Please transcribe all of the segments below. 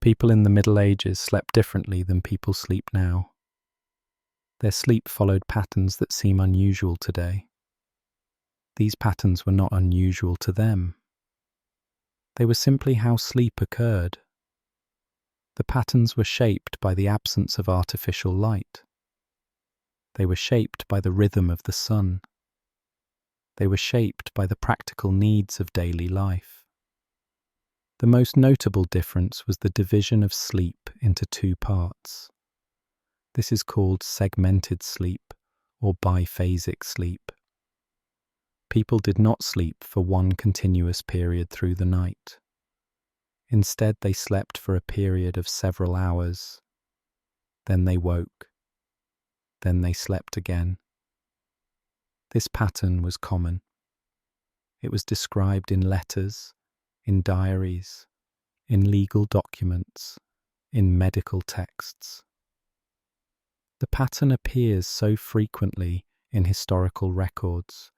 People in the Middle Ages slept differently than people sleep now. Their sleep followed patterns that seem unusual today. These patterns were not unusual to them. They were simply how sleep occurred. The patterns were shaped by the absence of artificial light. They were shaped by the rhythm of the sun. They were shaped by the practical needs of daily life. The most notable difference was the division of sleep into two parts. This is called segmented sleep or biphasic sleep. People did not sleep for one continuous period through the night. Instead, they slept for a period of several hours. Then they woke. Then they slept again. This pattern was common. It was described in letters, in diaries, in legal documents, in medical texts. The pattern appears so frequently in historical records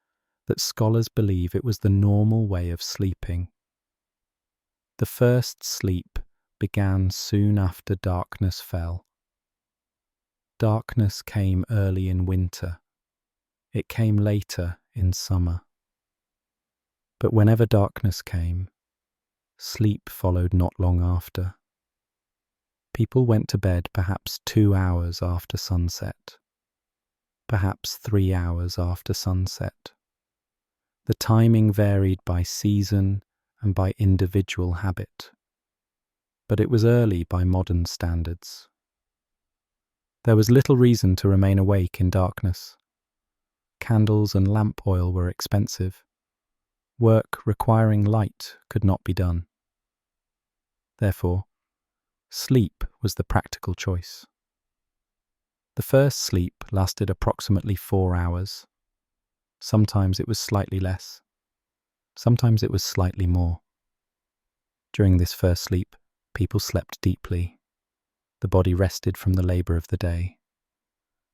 that scholars believe it was the normal way of sleeping. The first sleep began soon after darkness fell. Darkness came early in winter. It came later in summer. But whenever darkness came, sleep followed not long after. People went to bed perhaps 2 hours after sunset, perhaps 3 hours after sunset. The timing varied by season and by individual habit, but it was early by modern standards. There was little reason to remain awake in darkness. Candles and lamp oil were expensive. Work requiring light could not be done. Therefore, sleep was the practical choice. The first sleep lasted approximately 4 hours. Sometimes it was slightly less. Sometimes it was slightly more. During this first sleep, people slept deeply. The body rested from the labor of the day.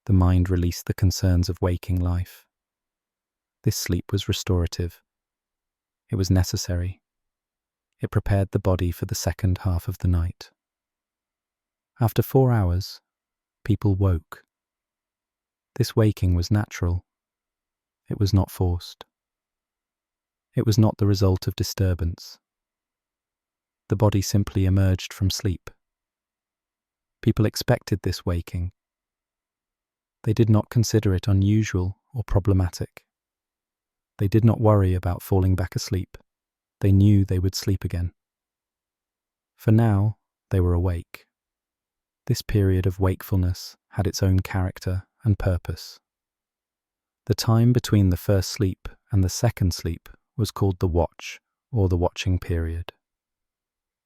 The mind released the concerns of waking life. This sleep was restorative. It was necessary. It prepared the body for the second half of the night. After 4 hours, people woke. This waking was natural. It was not forced. It was not the result of disturbance. The body simply emerged from sleep. People expected this waking. They did not consider it unusual or problematic. They did not worry about falling back asleep. They knew they would sleep again. For now, they were awake. This period of wakefulness had its own character and purpose. The time between the first sleep and the second sleep was called the watch, or the watching period.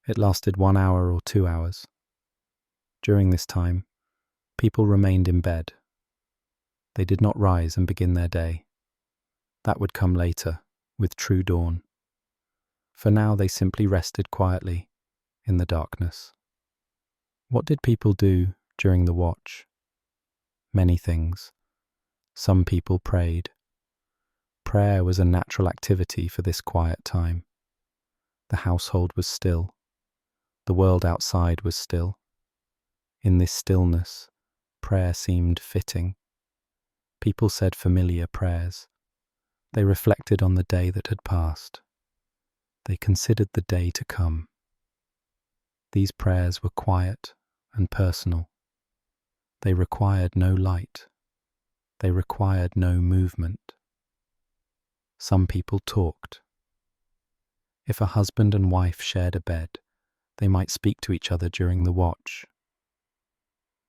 It lasted 1 hour or 2 hours. During this time, people remained in bed. They did not rise and begin their day. That would come later, with true dawn. For now, they simply rested quietly in the darkness. What did people do during the watch? Many things. Some people prayed. Prayer was a natural activity for this quiet time. The household was still. The world outside was still. In this stillness, prayer seemed fitting. People said familiar prayers. They reflected on the day that had passed. They considered the day to come. These prayers were quiet and personal. They required no light. They required no movement. Some people talked. If a husband and wife shared a bed, they might speak to each other during the watch.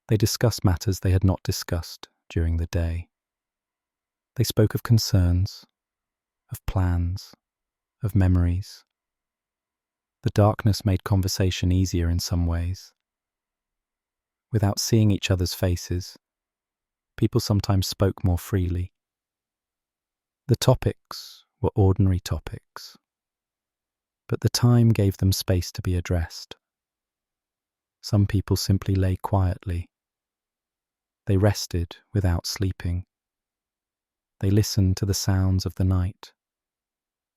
They discussed matters they had not discussed during the day. They spoke of concerns, of plans, of memories. The darkness made conversation easier in some ways. Without seeing each other's faces, people sometimes spoke more freely. The topics were ordinary topics, but the time gave them space to be addressed. Some people simply lay quietly. They rested without sleeping. They listened to the sounds of the night,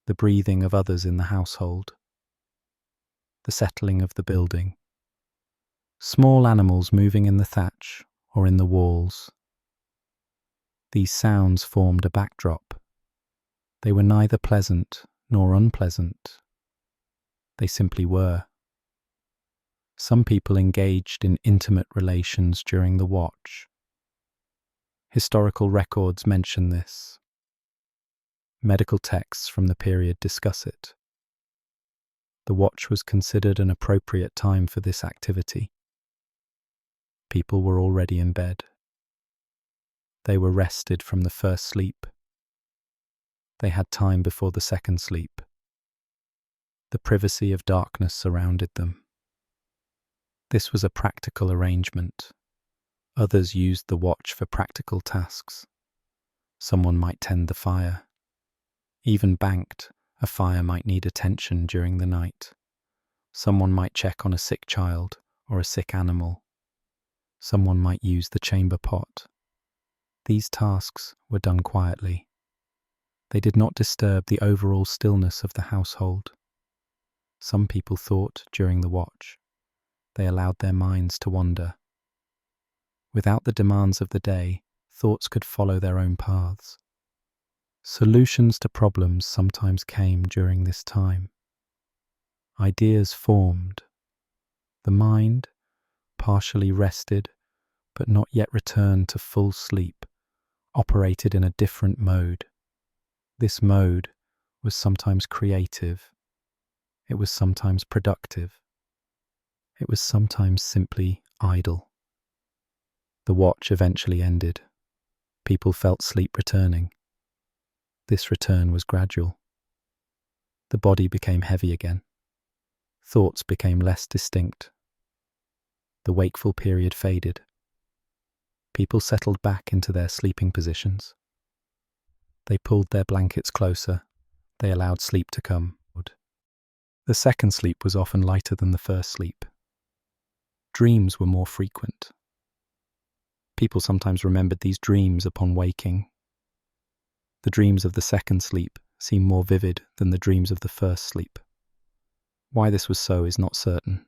the breathing of others in the household, the settling of the building, Small animals moving in the thatch or in the walls. These sounds formed a backdrop. They were neither pleasant nor unpleasant. They simply were. Some people engaged in intimate relations during the watch. Historical records mention this. Medical texts from the period discuss it. The watch was considered an appropriate time for this activity. People were already in bed. They were rested from the first sleep. They had time before the second sleep. The privacy of darkness surrounded them. This was a practical arrangement. Others used the watch for practical tasks. Someone might tend the fire. Even banked, a fire might need attention during the night. Someone might check on a sick child or a sick animal. Someone might use the chamber pot. These tasks were done quietly. They did not disturb the overall stillness of the household. Some people thought during the watch. They allowed their minds to wander. Without the demands of the day, thoughts could follow their own paths. Solutions to problems sometimes came during this time. Ideas formed. The mind, partially rested, but not yet returned to full sleep, operated in a different mode. This mode was sometimes creative. It was sometimes productive. It was sometimes simply idle. The watch eventually ended. People felt sleep returning. This return was gradual. The body became heavy again. Thoughts became less distinct. The wakeful period faded. People settled back into their sleeping positions. They pulled their blankets closer. They allowed sleep to come. The second sleep was often lighter than the first sleep. Dreams were more frequent. People sometimes remembered these dreams upon waking. The dreams of the second sleep seemed more vivid than the dreams of the first sleep. Why this was so is not certain.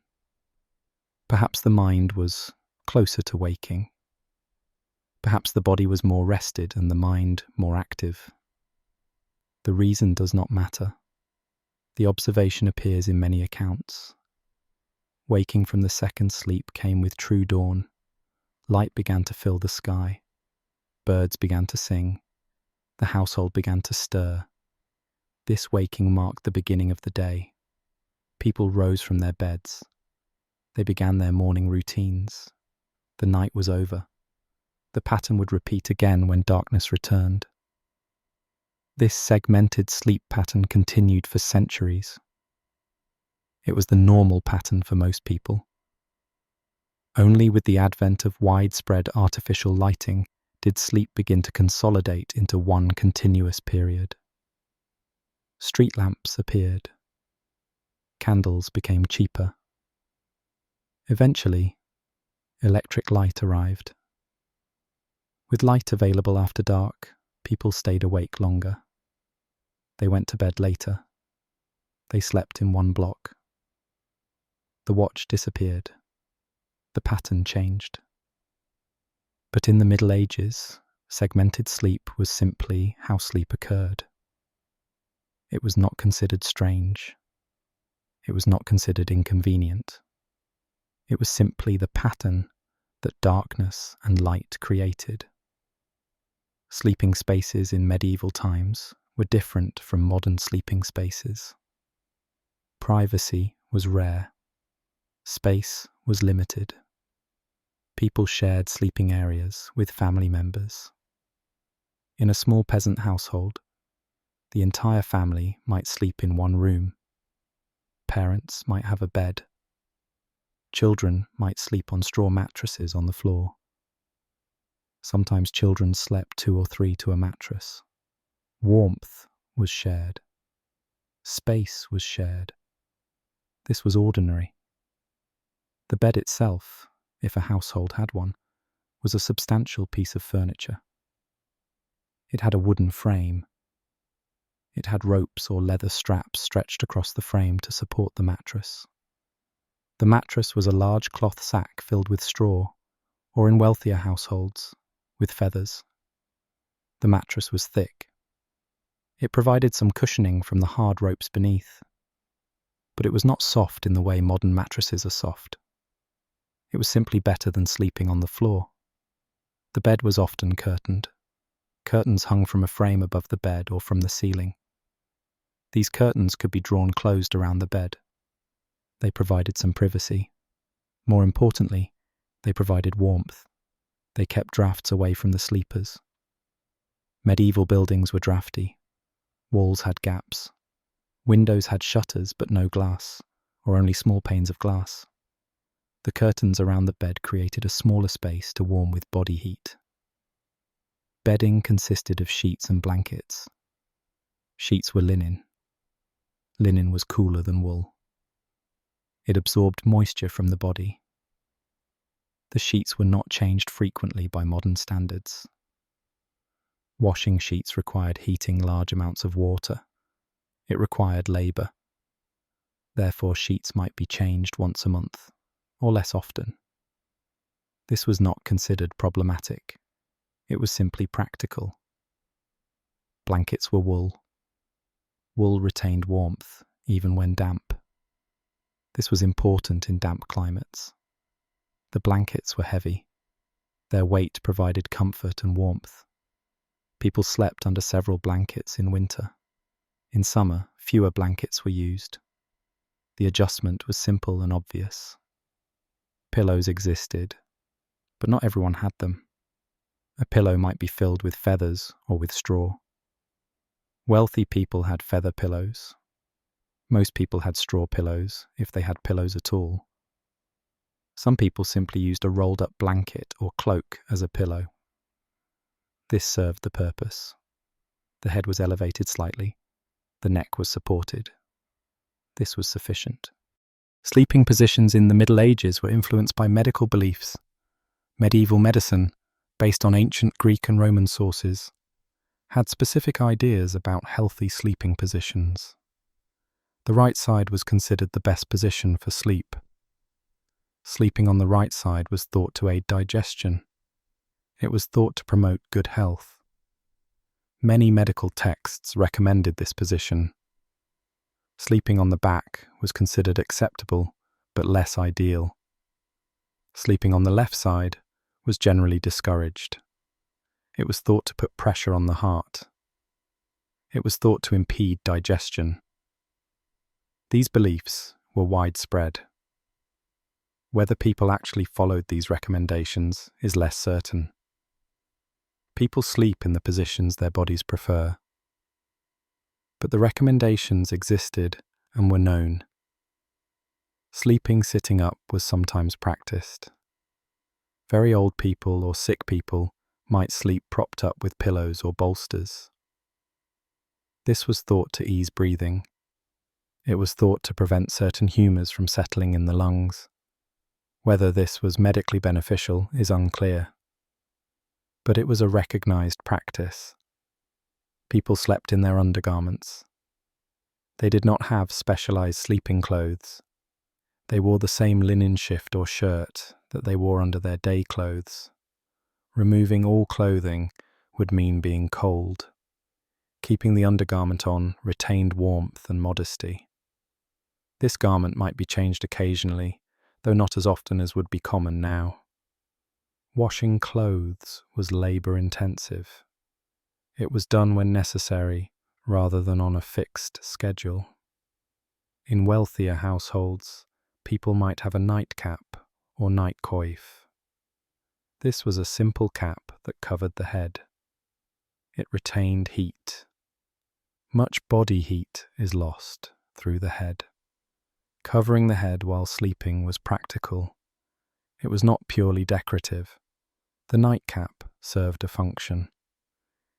Perhaps the mind was closer to waking. Perhaps the body was more rested and the mind more active. The reason does not matter. The observation appears in many accounts. Waking from the second sleep came with true dawn. Light began to fill the sky. Birds began to sing. The household began to stir. This waking marked the beginning of the day. People rose from their beds. They began their morning routines. The night was over. The pattern would repeat again when darkness returned. This segmented sleep pattern continued for centuries. It was the normal pattern for most people. Only with the advent of widespread artificial lighting did sleep begin to consolidate into one continuous period. Street lamps appeared. Candles became cheaper. Eventually, electric light arrived. With light available after dark, people stayed awake longer. They went to bed later. They slept in one block. The watch disappeared. The pattern changed. But in the Middle Ages, segmented sleep was simply how sleep occurred. It was not considered strange. It was not considered inconvenient. It was simply the pattern that darkness and light created. Sleeping spaces in medieval times were different from modern sleeping spaces. Privacy was rare. Space was limited. People shared sleeping areas with family members. In a small peasant household, the entire family might sleep in one room. Parents might have a bed. Children might sleep on straw mattresses on the floor. Sometimes children slept 2 or 3 to a mattress. Warmth was shared. Space was shared. This was ordinary. The bed itself, if a household had one, was a substantial piece of furniture. It had a wooden frame. It had ropes or leather straps stretched across the frame to support the mattress. The mattress was a large cloth sack filled with straw, or in wealthier households, with feathers. The mattress was thick. It provided some cushioning from the hard ropes beneath, but it was not soft in the way modern mattresses are soft. It was simply better than sleeping on the floor. The bed was often curtained. Curtains hung from a frame above the bed or from the ceiling. These curtains could be drawn closed around the bed. They provided some privacy. More importantly, they provided warmth. They kept drafts away from the sleepers. Medieval buildings were drafty. Walls had gaps. Windows had shutters but no glass, or only small panes of glass. The curtains around the bed created a smaller space to warm with body heat. Bedding consisted of sheets and blankets. Sheets were linen. Linen was cooler than wool. It absorbed moisture from the body. The sheets were not changed frequently by modern standards. Washing sheets required heating large amounts of water. It required labour. Therefore, sheets might be changed once a month, or less often. This was not considered problematic. It was simply practical. Blankets were wool. Wool retained warmth, even when damp. This was important in damp climates. The blankets were heavy. Their weight provided comfort and warmth. People slept under several blankets in winter. In summer, fewer blankets were used. The adjustment was simple and obvious. Pillows existed, but not everyone had them. A pillow might be filled with feathers or with straw. Wealthy people had feather pillows. Most people had straw pillows, if they had pillows at all. Some people simply used a rolled-up blanket or cloak as a pillow. This served the purpose. The head was elevated slightly. The neck was supported. This was sufficient. Sleeping positions in the Middle Ages were influenced by medical beliefs. Medieval medicine, based on ancient Greek and Roman sources, had specific ideas about healthy sleeping positions. The right side was considered the best position for sleep. Sleeping on the right side was thought to aid digestion. It was thought to promote good health. Many medical texts recommended this position. Sleeping on the back was considered acceptable, but less ideal. Sleeping on the left side was generally discouraged. It was thought to put pressure on the heart. It was thought to impede digestion. These beliefs were widespread. Whether people actually followed these recommendations is less certain. People sleep in the positions their bodies prefer. But the recommendations existed and were known. Sleeping sitting up was sometimes practiced. Very old people or sick people might sleep propped up with pillows or bolsters. This was thought to ease breathing. It was thought to prevent certain humours from settling in the lungs. Whether this was medically beneficial is unclear. But it was a recognised practice. People slept in their undergarments. They did not have specialised sleeping clothes. They wore the same linen shift or shirt that they wore under their day clothes. Removing all clothing would mean being cold. Keeping the undergarment on retained warmth and modesty. This garment might be changed occasionally, though not as often as would be common now. Washing clothes was labour-intensive. It was done when necessary, rather than on a fixed schedule. In wealthier households, people might have a nightcap or night coif. This was a simple cap that covered the head. It retained heat. Much body heat is lost through the head. Covering the head while sleeping was practical. It was not purely decorative. The nightcap served a function.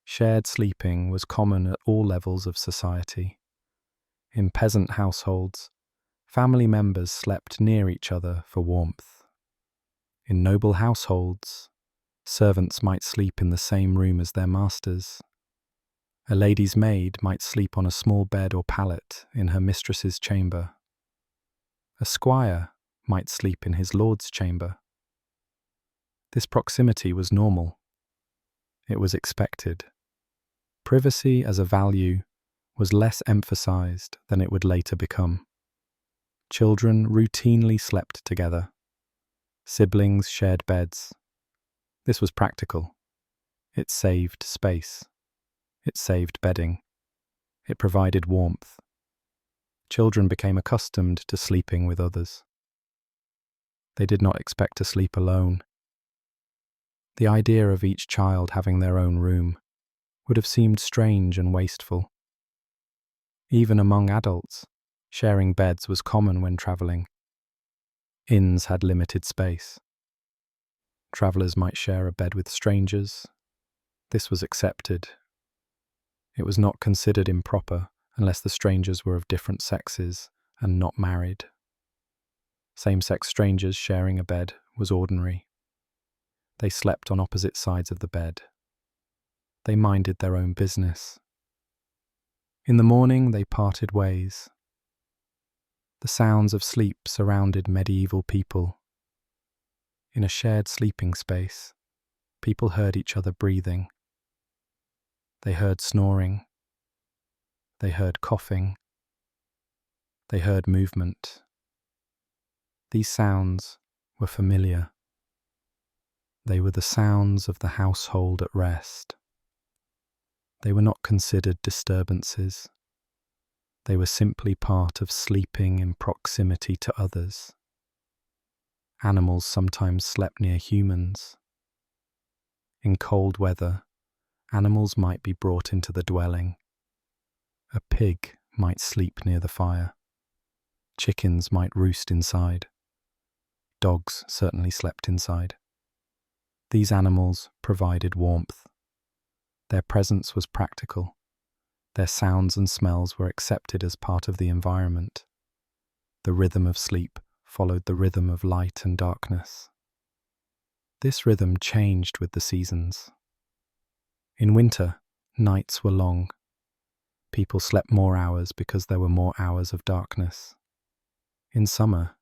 Shared sleeping was common at all levels of society. In peasant households, family members slept near each other for warmth. In noble households, servants might sleep in the same room as their masters. A lady's maid might sleep on a small bed or pallet in her mistress's chamber. A squire might sleep in his lord's chamber. This proximity was normal. It was expected. Privacy as a value was less emphasized than it would later become. Children routinely slept together. Siblings shared beds. This was practical. It saved space. It saved bedding. It provided warmth. Children became accustomed to sleeping with others. They did not expect to sleep alone. The idea of each child having their own room would have seemed strange and wasteful. Even among adults, sharing beds was common when travelling. Inns had limited space. Travellers might share a bed with strangers. This was accepted. It was not considered improper unless the strangers were of different sexes and not married. Same-sex strangers sharing a bed was ordinary. They slept on opposite sides of the bed. They minded their own business. In the morning, they parted ways. The sounds of sleep surrounded medieval people. In a shared sleeping space, people heard each other breathing. They heard snoring. They heard coughing. They heard movement. These sounds were familiar. They were the sounds of the household at rest. They were not considered disturbances. They were simply part of sleeping in proximity to others. Animals sometimes slept near humans. In cold weather, animals might be brought into the dwelling. A pig might sleep near the fire. Chickens might roost inside. Dogs certainly slept inside. These animals provided warmth. Their presence was practical. Their sounds and smells were accepted as part of the environment. The rhythm of sleep followed the rhythm of light and darkness. This rhythm changed with the seasons. In winter, nights were long. People slept more hours because there were more hours of darkness. In summer,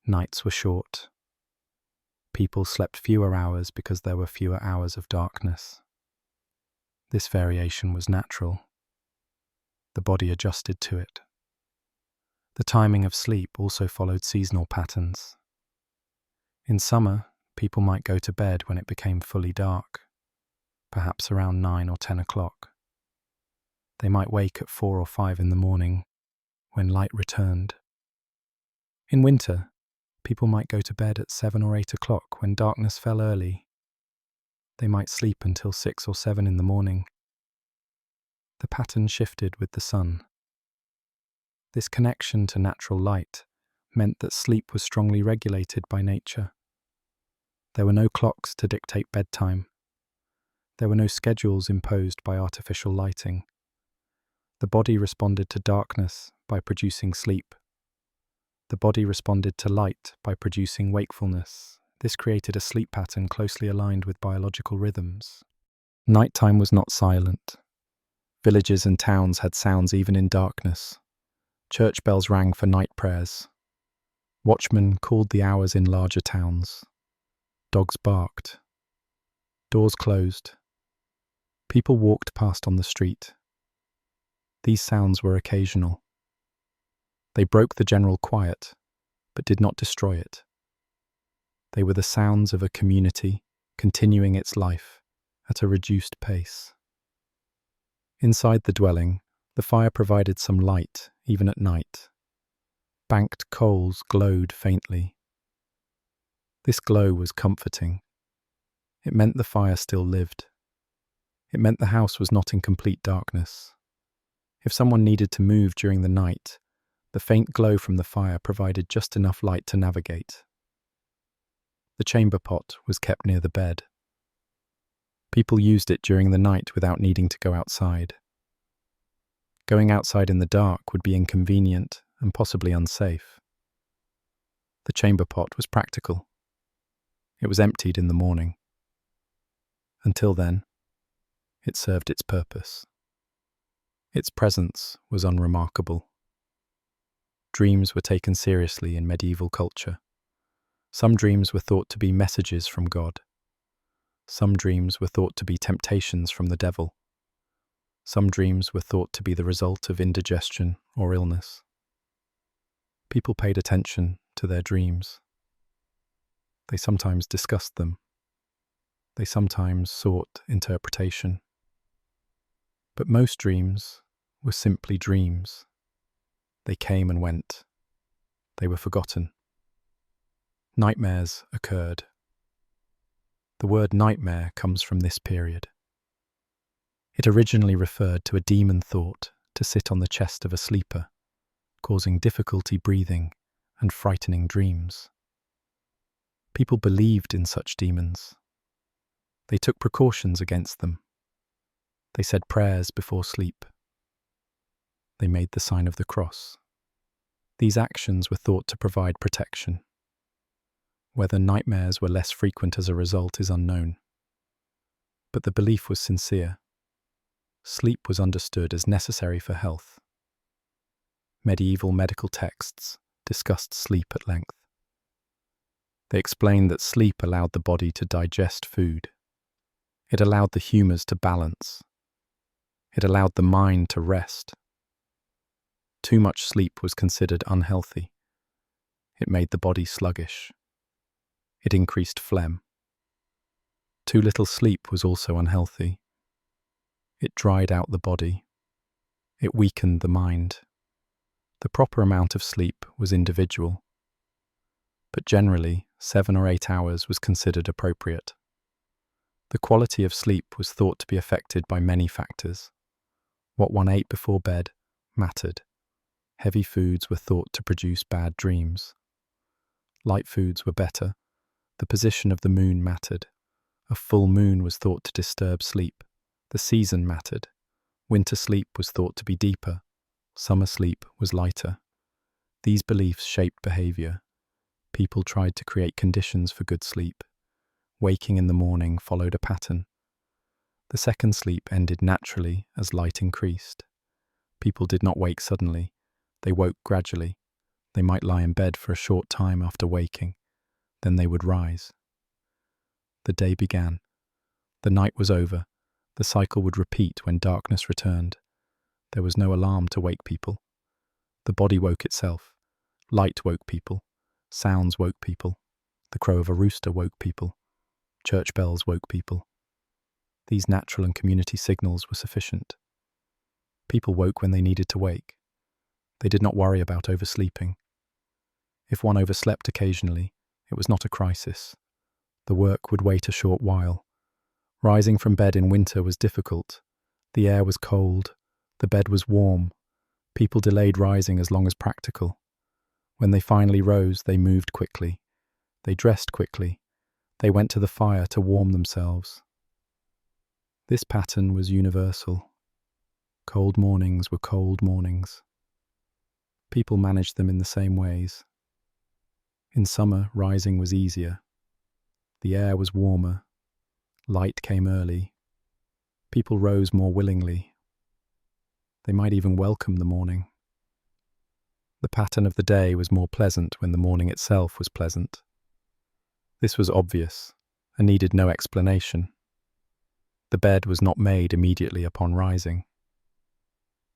nights were short. People slept fewer hours because there were fewer hours of darkness. This variation was natural. The body adjusted to it. The timing of sleep also followed seasonal patterns. In summer, people might go to bed when it became fully dark, perhaps around 9 or 10 o'clock. They might wake at 4 or 5 in the morning, when light returned. In winter, people might go to bed at 7 or 8 o'clock when darkness fell early. They might sleep until 6 or 7 in the morning. The pattern shifted with the sun. This connection to natural light meant that sleep was strongly regulated by nature. There were no clocks to dictate bedtime. There were no schedules imposed by artificial lighting. The body responded to darkness by producing sleep. The body responded to light by producing wakefulness. This created a sleep pattern closely aligned with biological rhythms. Nighttime was not silent. Villages and towns had sounds even in darkness. Church bells rang for night prayers. Watchmen called the hours in larger towns. Dogs barked. Doors closed. People walked past on the street. These sounds were occasional. They broke the general quiet, but did not destroy it. They were the sounds of a community continuing its life at a reduced pace. Inside the dwelling, the fire provided some light, even at night. Banked coals glowed faintly. This glow was comforting. It meant the fire still lived. It meant the house was not in complete darkness. If someone needed to move during the night, the faint glow from the fire provided just enough light to navigate. The chamber pot was kept near the bed. People used it during the night without needing to go outside. Going outside in the dark would be inconvenient and possibly unsafe. The chamber pot was practical. It was emptied in the morning. Until then, it served its purpose. Its presence was unremarkable. Dreams were taken seriously in medieval culture. Some dreams were thought to be messages from God. Some dreams were thought to be temptations from the devil. Some dreams were thought to be the result of indigestion or illness. People paid attention to their dreams. They sometimes discussed them. They sometimes sought interpretation. But most dreams were simply dreams. They came and went. They were forgotten. Nightmares occurred. The word nightmare comes from this period. It originally referred to a demon thought to sit on the chest of a sleeper, causing difficulty breathing and frightening dreams. People believed in such demons. They took precautions against them. They said prayers before sleep. They made the sign of the cross. These actions were thought to provide protection. Whether nightmares were less frequent as a result is unknown. But the belief was sincere. Sleep was understood as necessary for health. Medieval medical texts discussed sleep at length. They explained that sleep allowed the body to digest food. It allowed the humours to balance. It allowed the mind to rest. Too much sleep was considered unhealthy. It made the body sluggish. It increased phlegm. Too little sleep was also unhealthy. It dried out the body. It weakened the mind. The proper amount of sleep was individual. But generally, 7 or 8 hours was considered appropriate. The quality of sleep was thought to be affected by many factors. What one ate before bed mattered. Heavy foods were thought to produce bad dreams. Light foods were better. The position of the moon mattered. A full moon was thought to disturb sleep. The season mattered. Winter sleep was thought to be deeper. Summer sleep was lighter. These beliefs shaped behavior. People tried to create conditions for good sleep. Waking in the morning followed a pattern. The second sleep ended naturally as light increased. People did not wake suddenly. They woke gradually. They might lie in bed for a short time after waking. Then they would rise. The day began. The night was over. The cycle would repeat when darkness returned. There was no alarm to wake people. The body woke itself. Light woke people. Sounds woke people. The crow of a rooster woke people. Church bells woke people. These natural and community signals were sufficient. People woke when they needed to wake. They did not worry about oversleeping. If one overslept occasionally, it was not a crisis. The work would wait a short while. Rising from bed in winter was difficult. The air was cold. The bed was warm. People delayed rising as long as practical. When they finally rose, they moved quickly. They dressed quickly. They went to the fire to warm themselves. This pattern was universal. Cold mornings were cold mornings. People managed them in the same ways. In summer, rising was easier. The air was warmer. Light came early. People rose more willingly. They might even welcome the morning. The pattern of the day was more pleasant when the morning itself was pleasant. This was obvious and needed no explanation. The bed was not made immediately upon rising.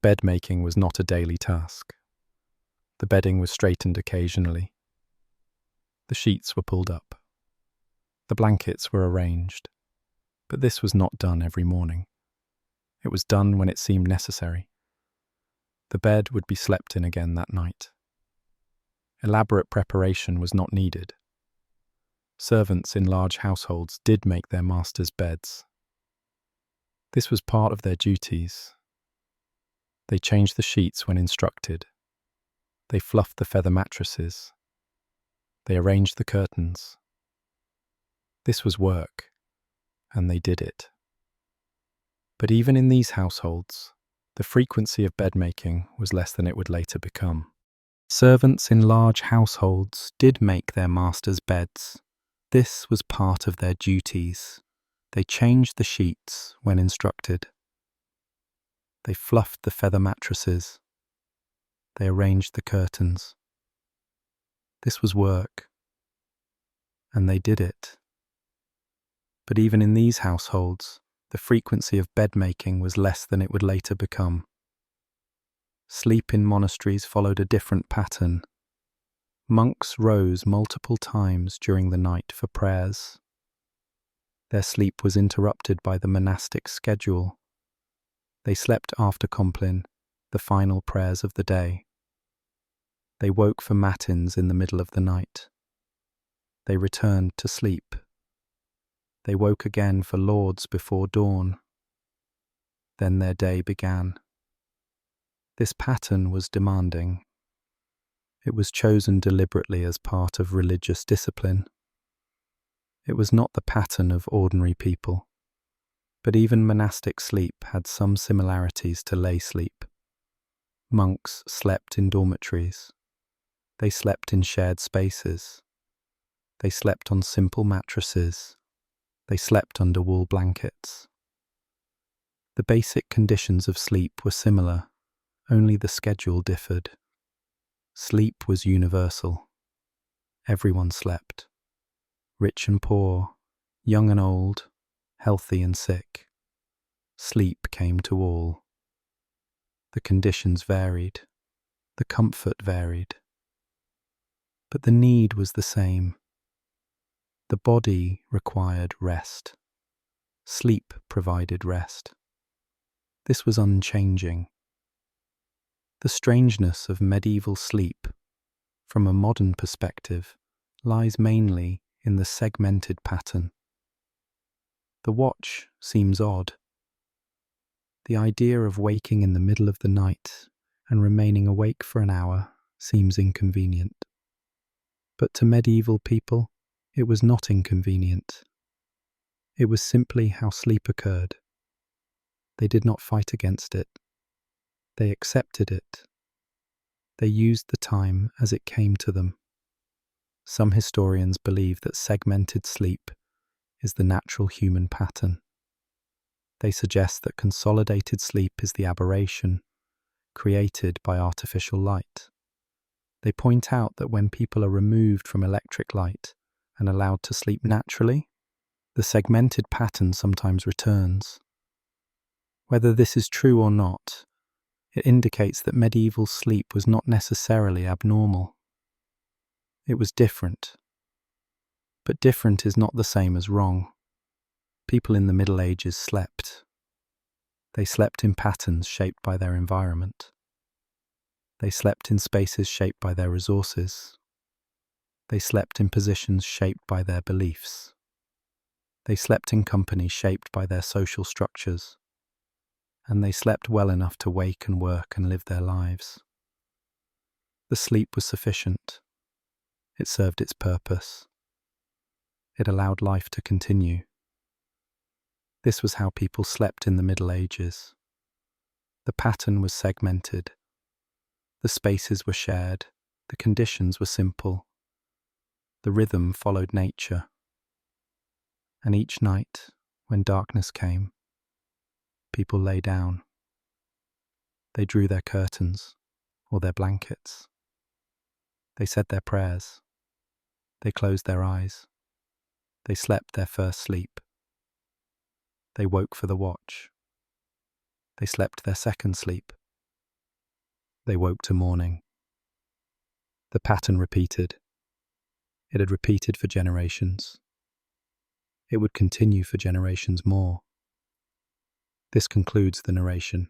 Bed making was not a daily task. The bedding was straightened occasionally. The sheets were pulled up. The blankets were arranged. But this was not done every morning. It was done when it seemed necessary. The bed would be slept in again that night. Elaborate preparation was not needed. Servants in large households did make their masters' beds. This was part of their duties. They changed the sheets when instructed. They fluffed the feather mattresses. They arranged the curtains. This was work, and they did it. But even in these households, the frequency of bed-making was less than it would later become. Servants in large households did make their masters' beds. This was part of their duties. They changed the sheets when instructed. They fluffed the feather mattresses. They arranged the curtains. This was work, and they did it. But even in these households, the frequency of bed-making was less than it would later become. Sleep in monasteries followed a different pattern. Monks rose multiple times during the night for prayers. Their sleep was interrupted by the monastic schedule. They slept after Compline, the final prayers of the day. They woke for matins in the middle of the night. They returned to sleep. They woke again for lauds before dawn. Then their day began. This pattern was demanding. It was chosen deliberately as part of religious discipline. It was not the pattern of ordinary people, but even monastic sleep had some similarities to lay sleep. Monks slept in dormitories. They slept in shared spaces. They slept on simple mattresses. They slept under wool blankets. The basic conditions of sleep were similar, only the schedule differed. Sleep was universal. Everyone slept. Rich and poor, young and old, healthy and sick. Sleep came to all. The conditions varied. The comfort varied. But the need was the same. The body required rest. Sleep provided rest. This was unchanging. The strangeness of medieval sleep, from a modern perspective, lies mainly in the segmented pattern. The watch seems odd. The idea of waking in the middle of the night and remaining awake for an hour seems inconvenient. But to medieval people, it was not inconvenient. It was simply how sleep occurred. They did not fight against it. They accepted it. They used the time as it came to them. Some historians believe that segmented sleep is the natural human pattern. They suggest that consolidated sleep is the aberration created by artificial light. They point out that when people are removed from electric light and allowed to sleep naturally, the segmented pattern sometimes returns. Whether this is true or not, it indicates that medieval sleep was not necessarily abnormal. It was different. But different is not the same as wrong. People in the Middle Ages slept. They slept in patterns shaped by their environment. They slept in spaces shaped by their resources. They slept in positions shaped by their beliefs. They slept in company shaped by their social structures. And they slept well enough to wake and work and live their lives. The sleep was sufficient. It served its purpose. It allowed life to continue. This was how people slept in the Middle Ages. The pattern was segmented. The spaces were shared. The conditions were simple. The rhythm followed nature. And each night, when darkness came, people lay down. They drew their curtains or their blankets. They said their prayers. They closed their eyes. They slept their first sleep. They woke for the watch. They slept their second sleep. They woke to morning. The pattern repeated. It had repeated for generations. It would continue for generations more. This concludes the narration.